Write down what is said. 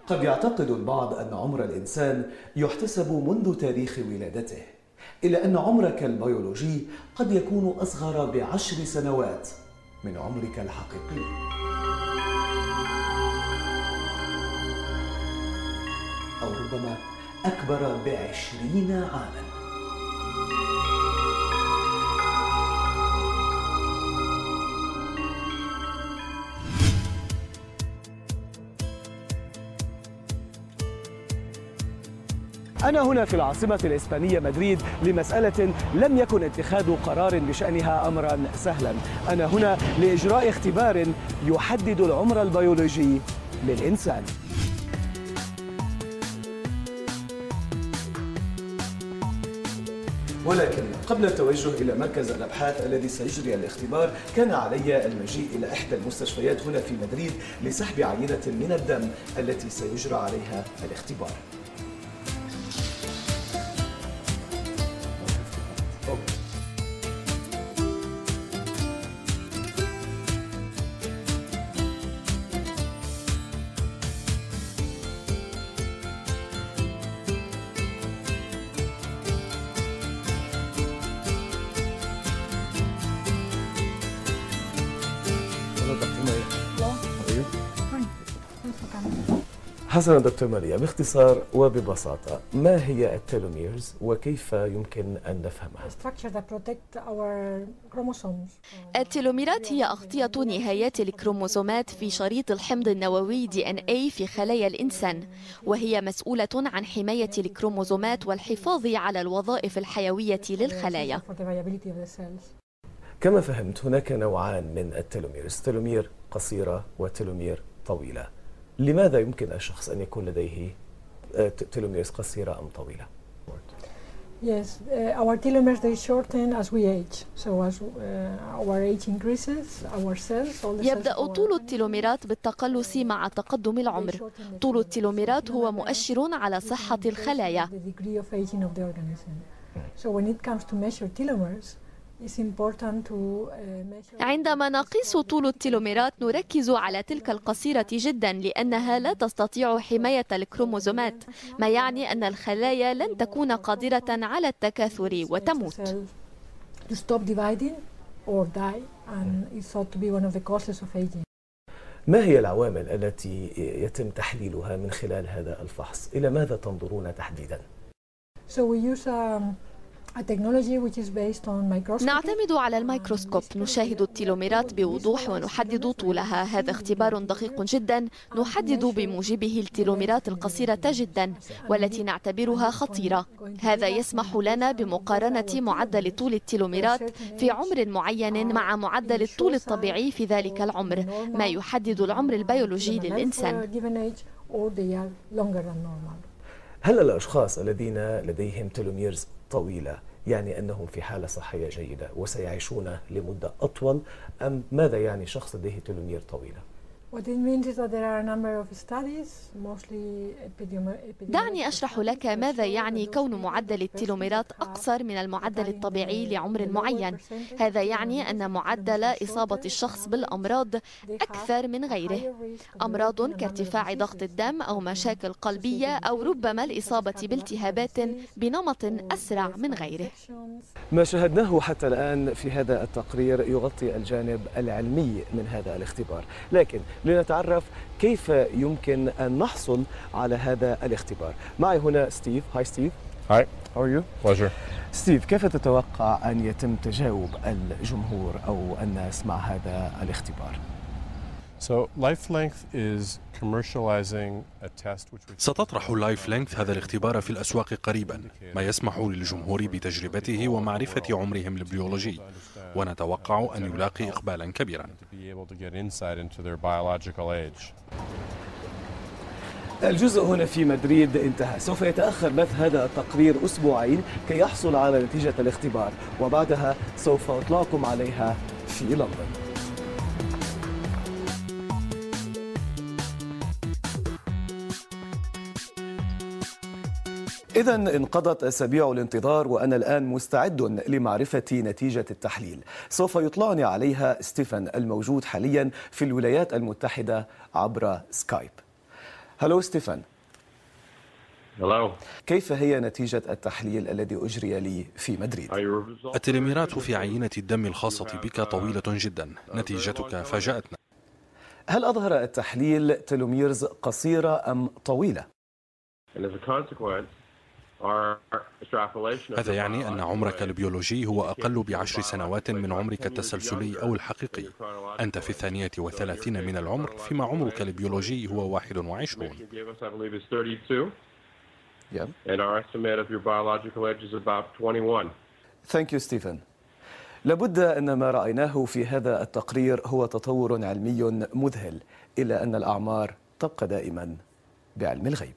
قد يعتقد البعض أن عمر الإنسان يحتسب منذ تاريخ ولادته، إلا أن عمرك البيولوجي قد يكون أصغر ب10 سنوات من عمرك الحقيقي. أو ربما أكبر ب20 عاماً. أنا هنا في العاصمة الإسبانية مدريد لمسألة لم يكن اتخاذ قرار بشأنها أمرا سهلا. أنا هنا لإجراء اختبار يحدد العمر البيولوجي للإنسان. ولكن قبل التوجه إلى مركز الأبحاث الذي سيجري الاختبار كان علي المجيء إلى إحدى المستشفيات هنا في مدريد لسحب عينة من الدم التي سيجرى عليها الاختبار. حسنا دكتور ماريا، باختصار وببساطة ما هي التيلوميرز وكيف يمكن أن نفهمها؟ التيلوميرات هي أغطية نهايات الكروموسومات في شريط الحمض النووي DNA في خلايا الإنسان، وهي مسؤولة عن حماية الكروموسومات والحفاظ على الوظائف الحيوية للخلايا. كما فهمت هناك نوعان من التيلوميرز، تيلومير قصيرة وتيلومير طويلة. لماذا يمكن الشخص أن يكون لديه تيلوميرز قصيرة أم طويلة؟ Yes, our telomeres they shorten as we age. So as our age increases, our cells all the يبدأ طول التيلوميرات بالتقلص مع تقدم العمر. طول التيلوميرات هو مؤشر على صحة الخلايا. So when it comes to measure telomeres, عندما نقيس طول التيلوميرات نركز على تلك القصيرة جدا لأنها لا تستطيع حماية الكروموسومات، ما يعني أن الخلايا لن تكون قادرة على التكاثر وتموت. ما هي العوامل التي يتم تحليلها من خلال هذا الفحص؟ إلى ماذا تنظرون تحديدا؟ نعتمد على الميكروسكوب، نشاهد التيلوميرات بوضوح ونحدد طولها. هذا اختبار دقيق جدا، نحدد بموجبه التيلوميرات القصيرة جدا والتي نعتبرها خطيرة. هذا يسمح لنا بمقارنة معدل طول التيلوميرات في عمر معين مع معدل الطول الطبيعي في ذلك العمر، ما يحدد العمر البيولوجي للإنسان. هل الأشخاص الذين لديهم تيلوميرز طويلة يعني أنهم في حالة صحية جيدة وسيعيشون لمدة أطول، أم ماذا يعني شخص لديه تيلومير طويلة؟ دعني أشرح لك ماذا يعني كون معدل التيلوميرات أقصر من المعدل الطبيعي لعمر معين. هذا يعني أن معدل إصابة الشخص بالأمراض أكثر من غيره، أمراض كارتفاع ضغط الدم أو مشاكل قلبية أو ربما الإصابة بالتهابات بنمط أسرع من غيره. ما شاهدناه حتى الآن في هذا التقرير يغطي الجانب العلمي من هذا الاختبار، لكن لنتعرف كيف يمكن أن نحصل على هذا الاختبار. معي هنا ستيف. هاي ستيف. Hi. How are you? Pleasure. ستيف، كيف تتوقع أن يتم تجاوب الجمهور أو الناس مع هذا الاختبار؟ So LifeLength is commercializing a test which ستطرح LifeLength هذا الاختبار في الأسواق قريبا، ما يسمح للجمهور بتجربته ومعرفة عمرهم البيولوجي، ونتوقع أن يلاقي إقبالا كبيرا. الجزء هنا في مدريد انتهى. سوف يتأخر بث هذا التقرير أسبوعين كي يحصل على نتيجة الاختبار، وبعدها سوف أطلعكم عليها في لندن. إذا انقضت أسابيع الانتظار وأنا الآن مستعد لمعرفة نتيجة التحليل. سوف يطلعني عليها ستيفن الموجود حاليا في الولايات المتحدة عبر سكايب. هلو ستيفان. Hello. كيف هي نتيجة التحليل الذي أجري لي في مدريد؟ التليميرات في عينة الدم الخاصة بك طويلة جدا. نتيجتك فاجأتنا. هل أظهر التحليل تلوميرز قصيرة أم طويلة؟ هذا يعني أن عمرك البيولوجي هو أقل ب10 سنوات من عمرك التسلسلي أو الحقيقي. أنت في 32 من العمر، فيما عمرك البيولوجي هو 21. Yeah. And our estimate of your biological age is about 21. Thank you, Stephen. لابد أن ما رأيناه في هذا التقرير هو تطور علمي مذهل، إلا أن الأعمار تبقى دائما بعلم الغيب.